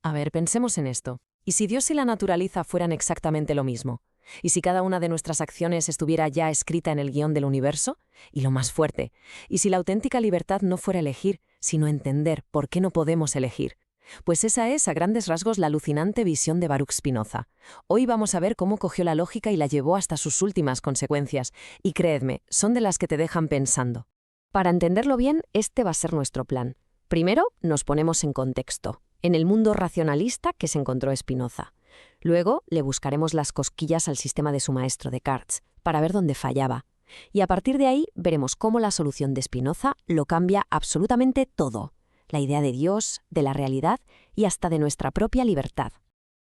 A ver, pensemos en esto. ¿Y si Dios y la naturaleza fueran exactamente lo mismo? ¿Y si cada una de nuestras acciones estuviera ya escrita en el guión del universo? Y lo más fuerte, ¿y si la auténtica libertad no fuera elegir, sino entender por qué no podemos elegir? Pues esa es, a grandes rasgos, la alucinante visión de Baruch Spinoza. Hoy vamos a ver cómo cogió la lógica y la llevó hasta sus últimas consecuencias. Y creedme, son de las que te dejan pensando. Para entenderlo bien, este va a ser nuestro plan. Primero, nos ponemos en contexto, en el mundo racionalista que se encontró Spinoza. Luego, le buscaremos las cosquillas al sistema de su maestro Descartes, para ver dónde fallaba. Y a partir de ahí, veremos cómo la solución de Spinoza lo cambia absolutamente todo. La idea de Dios, de la realidad y hasta de nuestra propia libertad.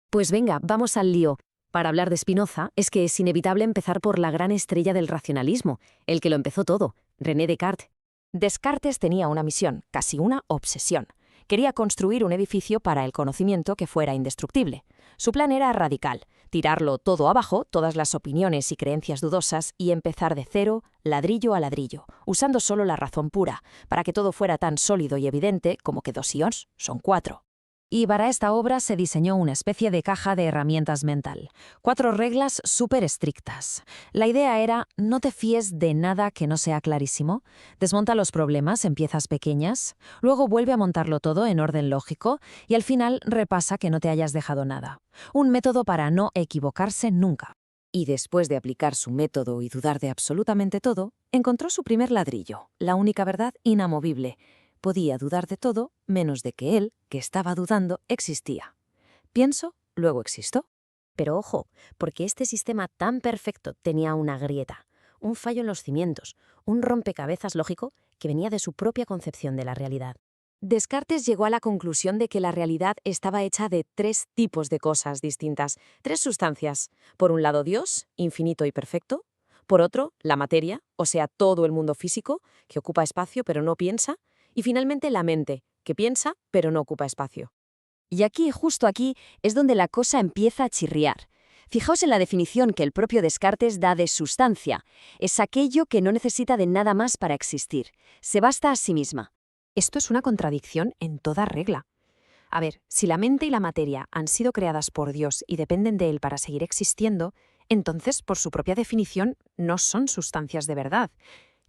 Pues venga, vamos al lío. Para hablar de Spinoza, es que es inevitable empezar por la gran estrella del racionalismo, el que lo empezó todo, René Descartes. Descartes tenía una misión, casi una obsesión. Quería construir un edificio para el conocimiento que fuera indestructible. Su plan era radical, tirarlo todo abajo, todas las opiniones y creencias dudosas, y empezar de cero, ladrillo a ladrillo, usando solo la razón pura, para que todo fuera tan sólido y evidente como que 2 y 2 son 4. Y para esta obra se diseñó una especie de caja de herramientas mental. 4 reglas súper estrictas. La idea era, no te fíes de nada que no sea clarísimo, desmonta los problemas en piezas pequeñas, luego vuelve a montarlo todo en orden lógico y al final repasa que no te hayas dejado nada. Un método para no equivocarse nunca. Y después de aplicar su método y dudar de absolutamente todo, encontró su primer ladrillo, la única verdad inamovible. Podía dudar de todo, menos de que él, que estaba dudando, existía. Pienso, luego existo. Pero ojo, porque este sistema tan perfecto tenía una grieta, un fallo en los cimientos, un rompecabezas lógico que venía de su propia concepción de la realidad. Descartes llegó a la conclusión de que la realidad estaba hecha de 3 tipos de cosas distintas, 3 sustancias. Por un lado Dios, infinito y perfecto. Por otro, la materia, o sea, todo el mundo físico, que ocupa espacio pero no piensa. Y finalmente la mente, que piensa pero no ocupa espacio. Y aquí, justo aquí, es donde la cosa empieza a chirriar. Fijaos en la definición que el propio Descartes da de sustancia. Es aquello que no necesita de nada más para existir. Se basta a sí misma. Esto es una contradicción en toda regla. A ver, si la mente y la materia han sido creadas por Dios y dependen de Él para seguir existiendo, entonces, por su propia definición, no son sustancias de verdad.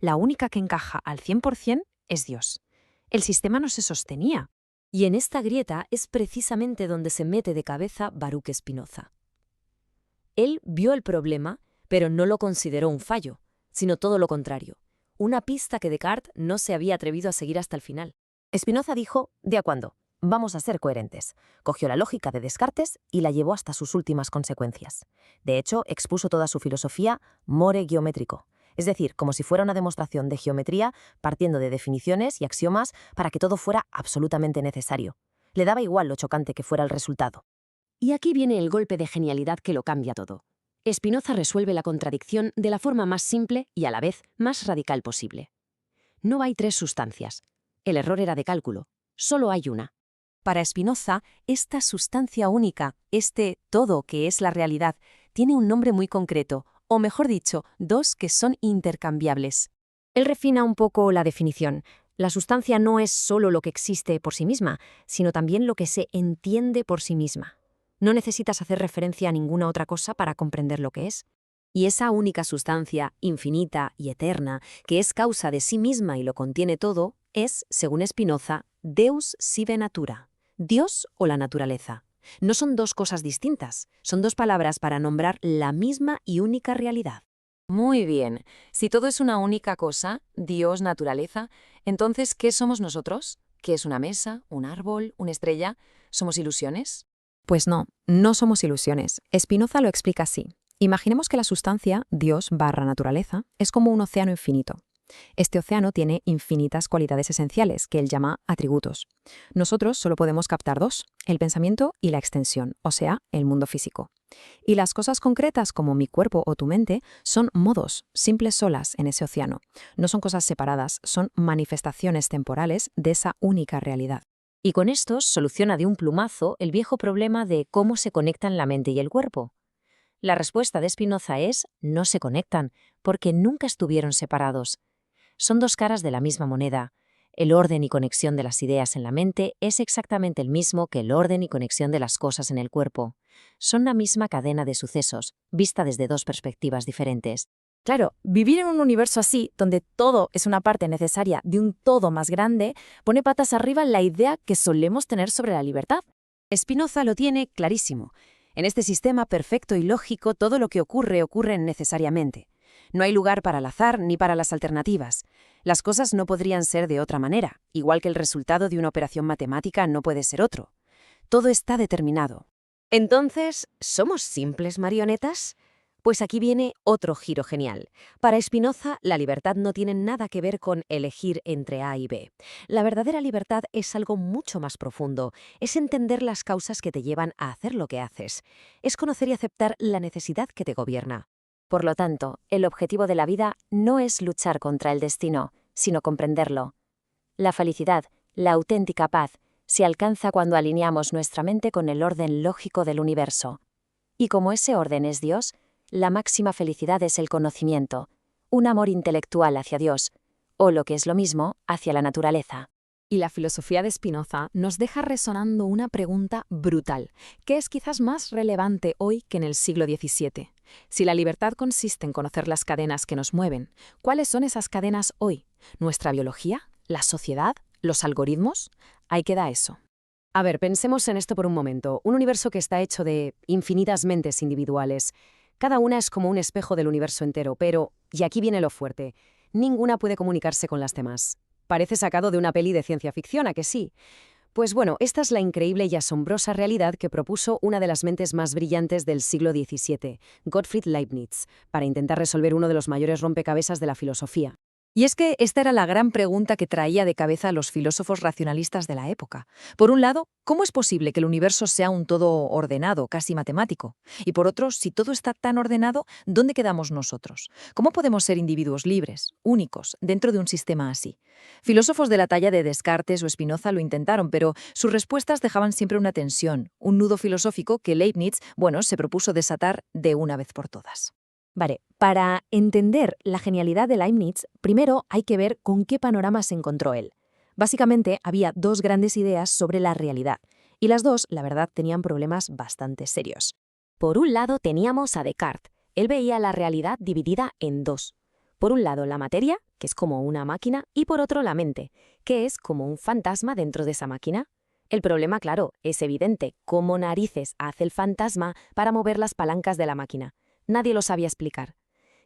La única que encaja al 100% es Dios. El sistema no se sostenía. Y en esta grieta es precisamente donde se mete de cabeza Baruch Spinoza. Él vio el problema, pero no lo consideró un fallo, sino todo lo contrario, una pista que Descartes no se había atrevido a seguir hasta el final. Spinoza dijo, ¿de a cuándo? Vamos a ser coherentes. Cogió la lógica de Descartes y la llevó hasta sus últimas consecuencias. De hecho, expuso toda su filosofía more geométrico. Es decir, como si fuera una demostración de geometría partiendo de definiciones y axiomas para que todo fuera absolutamente necesario. Le daba igual lo chocante que fuera el resultado. Y aquí viene el golpe de genialidad que lo cambia todo. Spinoza resuelve la contradicción de la forma más simple y a la vez más radical posible. No hay 3 sustancias. El error era de cálculo. Solo hay una. Para Spinoza, esta sustancia única, este todo que es la realidad, tiene un nombre muy concreto, o mejor dicho, 2 que son intercambiables. Él refina un poco la definición. La sustancia no es solo lo que existe por sí misma, sino también lo que se entiende por sí misma. No necesitas hacer referencia a ninguna otra cosa para comprender lo que es. Y esa única sustancia, infinita y eterna, que es causa de sí misma y lo contiene todo, es, según Spinoza, Deus sive natura, Dios o la naturaleza. No son 2 cosas distintas, son 2 palabras para nombrar la misma y única realidad. Muy bien, si todo es una única cosa, Dios, naturaleza, entonces, ¿qué somos nosotros? ¿Qué es una mesa, un árbol, una estrella? ¿Somos ilusiones? Pues no, no somos ilusiones. Spinoza lo explica así. Imaginemos que la sustancia, Dios barra naturaleza, es como un océano infinito. Este océano tiene infinitas cualidades esenciales que él llama atributos. Nosotros solo podemos captar 2, el pensamiento y la extensión, o sea, el mundo físico. Y las cosas concretas como mi cuerpo o tu mente son modos, simples olas en ese océano. No son cosas separadas, son manifestaciones temporales de esa única realidad. Y con estos soluciona de un plumazo el viejo problema de cómo se conectan la mente y el cuerpo. La respuesta de Spinoza es no se conectan, porque nunca estuvieron separados. Son 2 caras de la misma moneda. El orden y conexión de las ideas en la mente es exactamente el mismo que el orden y conexión de las cosas en el cuerpo. Son la misma cadena de sucesos, vista desde dos perspectivas diferentes. Claro, vivir en un universo así, donde todo es una parte necesaria de un todo más grande, pone patas arriba la idea que solemos tener sobre la libertad. Spinoza lo tiene clarísimo. En este sistema perfecto y lógico, todo lo que ocurre necesariamente. No hay lugar para el azar ni para las alternativas. Las cosas no podrían ser de otra manera, igual que el resultado de una operación matemática no puede ser otro. Todo está determinado. Entonces, ¿somos simples marionetas? Pues aquí viene otro giro genial. Para Spinoza, la libertad no tiene nada que ver con elegir entre A y B. La verdadera libertad es algo mucho más profundo. Es entender las causas que te llevan a hacer lo que haces. Es conocer y aceptar la necesidad que te gobierna. Por lo tanto, el objetivo de la vida no es luchar contra el destino, sino comprenderlo. La felicidad, la auténtica paz, se alcanza cuando alineamos nuestra mente con el orden lógico del universo. Y como ese orden es Dios, la máxima felicidad es el conocimiento, un amor intelectual hacia Dios, o lo que es lo mismo, hacia la naturaleza. Y la filosofía de Spinoza nos deja resonando una pregunta brutal, que es quizás más relevante hoy que en el siglo XVII. Si la libertad consiste en conocer las cadenas que nos mueven, ¿cuáles son esas cadenas hoy? ¿Nuestra biología? ¿La sociedad? ¿Los algoritmos? Ahí queda eso. A ver, pensemos en esto por un momento. Un universo que está hecho de infinitas mentes individuales. Cada una es como un espejo del universo entero, pero, y aquí viene lo fuerte, ninguna puede comunicarse con las demás. Parece sacado de una peli de ciencia ficción, ¿a que sí? Pues bueno, esta es la increíble y asombrosa realidad que propuso una de las mentes más brillantes del siglo XVII, Gottfried Leibniz, para intentar resolver uno de los mayores rompecabezas de la filosofía. Y es que esta era la gran pregunta que traía de cabeza a los filósofos racionalistas de la época. Por un lado, ¿cómo es posible que el universo sea un todo ordenado, casi matemático? Y por otro, si todo está tan ordenado, ¿dónde quedamos nosotros? ¿Cómo podemos ser individuos libres, únicos, dentro de un sistema así? Filósofos de la talla de Descartes o Spinoza lo intentaron, pero sus respuestas dejaban siempre una tensión, un nudo filosófico que Leibniz, se propuso desatar de una vez por todas. Vale, para entender la genialidad de Leibniz, primero hay que ver con qué panorama se encontró él. Básicamente, había dos grandes ideas sobre la realidad, y las dos, la verdad, tenían problemas bastante serios. Por un lado teníamos a Descartes. Él veía la realidad dividida en dos. Por un lado la materia, que es como una máquina, y por otro la mente, que es como un fantasma dentro de esa máquina. El problema, claro, es evidente. ¿Cómo narices hace el fantasma para mover las palancas de la máquina? Nadie lo sabía explicar.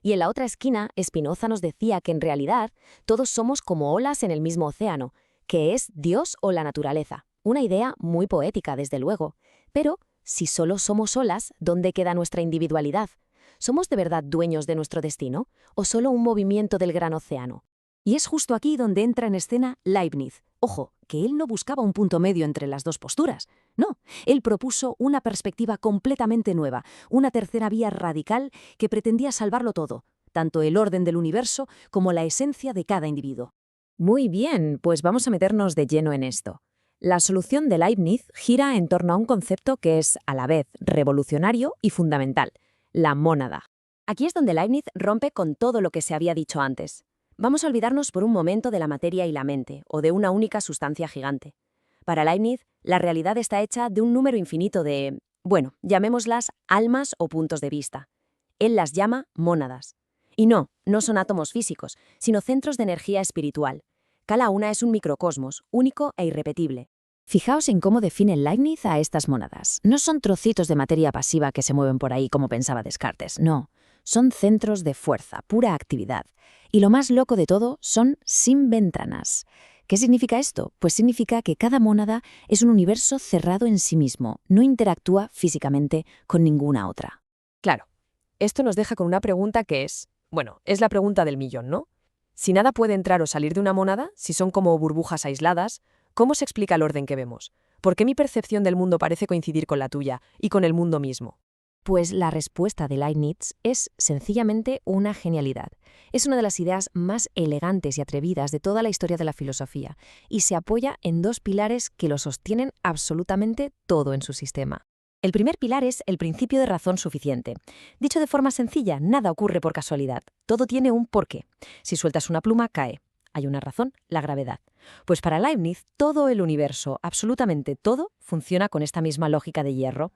Y en la otra esquina, Spinoza nos decía que en realidad todos somos como olas en el mismo océano, que es Dios o la naturaleza. Una idea muy poética, desde luego. Pero, si solo somos olas, ¿dónde queda nuestra individualidad? ¿Somos de verdad dueños de nuestro destino o solo un movimiento del gran océano? Y es justo aquí donde entra en escena Leibniz. Ojo, que él no buscaba un punto medio entre las dos posturas. No, él propuso una perspectiva completamente nueva, una tercera vía radical que pretendía salvarlo todo, tanto el orden del universo como la esencia de cada individuo. Muy bien, pues vamos a meternos de lleno en esto. La solución de Leibniz gira en torno a un concepto que es a la vez revolucionario y fundamental, la mónada. Aquí es donde Leibniz rompe con todo lo que se había dicho antes. Vamos a olvidarnos por un momento de la materia y la mente, o de una única sustancia gigante. Para Leibniz, la realidad está hecha de un número infinito de, llamémoslas almas o puntos de vista. Él las llama mónadas. Y no son átomos físicos, sino centros de energía espiritual. Cada una es un microcosmos, único e irrepetible. Fijaos en cómo define Leibniz a estas mónadas. No son trocitos de materia pasiva que se mueven por ahí como pensaba Descartes, no. Son centros de fuerza, pura actividad. Y lo más loco de todo, son sin ventanas. ¿Qué significa esto? Pues significa que cada mónada es un universo cerrado en sí mismo, no interactúa físicamente con ninguna otra. Claro, esto nos deja con una pregunta que es la pregunta del millón, ¿no? Si nada puede entrar o salir de una mónada, si son como burbujas aisladas, ¿cómo se explica el orden que vemos? ¿Por qué mi percepción del mundo parece coincidir con la tuya y con el mundo mismo? Pues la respuesta de Leibniz es sencillamente una genialidad. Es una de las ideas más elegantes y atrevidas de toda la historia de la filosofía, y se apoya en dos pilares que lo sostienen absolutamente todo en su sistema. El primer pilar es el principio de razón suficiente. Dicho de forma sencilla, nada ocurre por casualidad. Todo tiene un porqué. Si sueltas una pluma, cae. Hay una razón, la gravedad. Pues para Leibniz, todo el universo, absolutamente todo, funciona con esta misma lógica de hierro.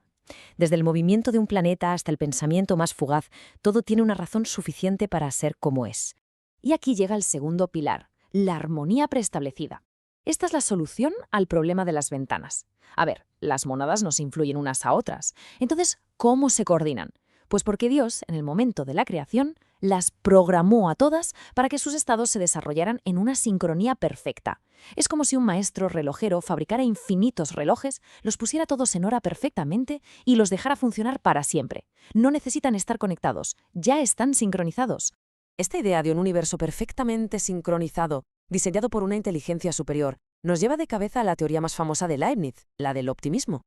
Desde el movimiento de un planeta hasta el pensamiento más fugaz, todo tiene una razón suficiente para ser como es. Y aquí llega el segundo pilar, la armonía preestablecida. Esta es la solución al problema de las ventanas. A ver, las mónadas no se influyen unas a otras. Entonces, ¿cómo se coordinan? Pues porque Dios, en el momento de la creación, las programó a todas para que sus estados se desarrollaran en una sincronía perfecta. Es como si un maestro relojero fabricara infinitos relojes, los pusiera todos en hora perfectamente y los dejara funcionar para siempre. No necesitan estar conectados, ya están sincronizados. Esta idea de un universo perfectamente sincronizado, diseñado por una inteligencia superior, nos lleva de cabeza a la teoría más famosa de Leibniz, la del optimismo.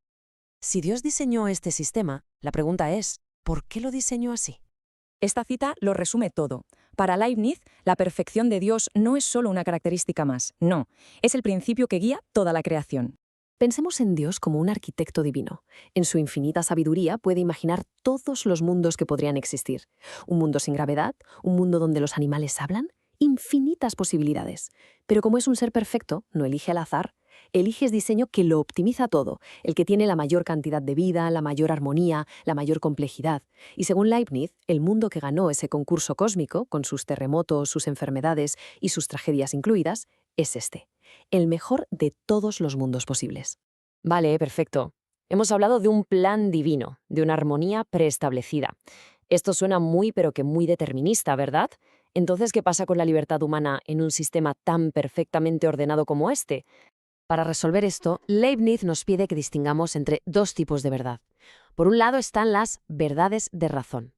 Si Dios diseñó este sistema, la pregunta es, ¿por qué lo diseñó así? Esta cita lo resume todo. Para Leibniz, la perfección de Dios no es solo una característica más, no, es el principio que guía toda la creación. Pensemos en Dios como un arquitecto divino. En su infinita sabiduría puede imaginar todos los mundos que podrían existir. Un mundo sin gravedad, un mundo donde los animales hablan, infinitas posibilidades. Pero como es un ser perfecto, no elige al azar, elige el diseño que lo optimiza todo, el que tiene la mayor cantidad de vida, la mayor armonía, la mayor complejidad. Y según Leibniz, el mundo que ganó ese concurso cósmico, con sus terremotos, sus enfermedades y sus tragedias incluidas, es este, el mejor de todos los mundos posibles. Vale, perfecto. Hemos hablado de un plan divino, de una armonía preestablecida. Esto suena muy pero que muy determinista, ¿verdad? Entonces, ¿qué pasa con la libertad humana en un sistema tan perfectamente ordenado como este? Para resolver esto, Leibniz nos pide que distingamos entre dos tipos de verdad. Por un lado están las verdades de razón.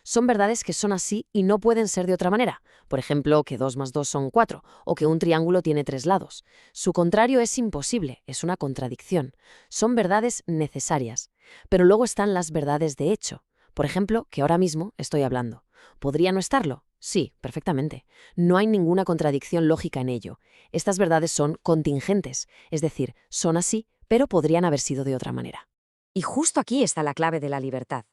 Son verdades que son así y no pueden ser de otra manera. Por ejemplo, que 2 más 2 son 4, o que un triángulo tiene 3 lados. Su contrario es imposible, es una contradicción. Son verdades necesarias. Pero luego están las verdades de hecho. Por ejemplo, que ahora mismo estoy hablando. ¿Podría no estarlo? Sí, perfectamente. No hay ninguna contradicción lógica en ello. Estas verdades son contingentes, es decir, son así, pero podrían haber sido de otra manera. Y justo aquí está la clave de la libertad.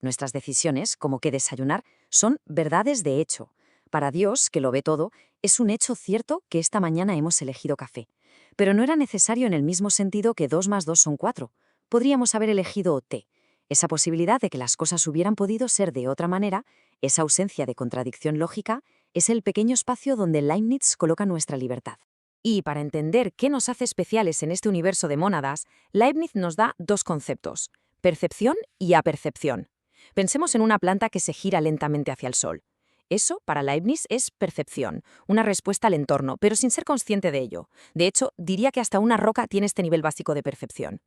Nuestras decisiones, como qué desayunar, son verdades de hecho. Para Dios, que lo ve todo, es un hecho cierto que esta mañana hemos elegido café. Pero no era necesario en el mismo sentido que 2 más 2 son 4. Podríamos haber elegido té. Esa posibilidad de que las cosas hubieran podido ser de otra manera, esa ausencia de contradicción lógica, es el pequeño espacio donde Leibniz coloca nuestra libertad. Y para entender qué nos hace especiales en este universo de mónadas, Leibniz nos da dos conceptos, percepción y apercepción. Pensemos en una planta que se gira lentamente hacia el sol. Eso, para Leibniz, es percepción, una respuesta al entorno, pero sin ser consciente de ello. De hecho, diría que hasta una roca tiene este nivel básico de percepción.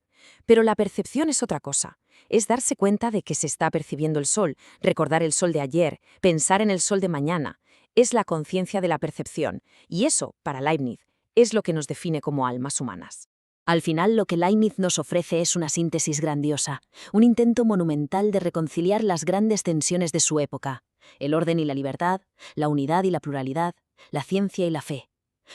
Pero la percepción es otra cosa. Es darse cuenta de que se está percibiendo el sol, recordar el sol de ayer, pensar en el sol de mañana. Es la conciencia de la percepción. Y eso, para Leibniz, es lo que nos define como almas humanas. Al final, lo que Leibniz nos ofrece es una síntesis grandiosa, un intento monumental de reconciliar las grandes tensiones de su época, el orden y la libertad, la unidad y la pluralidad, la ciencia y la fe.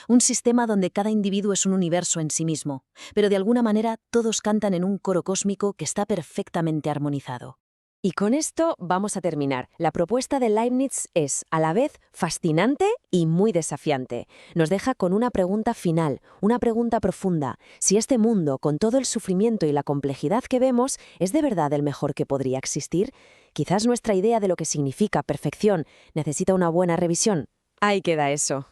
Un sistema donde cada individuo es un universo en sí mismo, pero de alguna manera todos cantan en un coro cósmico que está perfectamente armonizado. Y con esto vamos a terminar. La propuesta de Leibniz es, a la vez, fascinante y muy desafiante. Nos deja con una pregunta final, una pregunta profunda. Si este mundo, con todo el sufrimiento y la complejidad que vemos, es de verdad el mejor que podría existir, quizás nuestra idea de lo que significa perfección necesita una buena revisión. Ahí queda eso.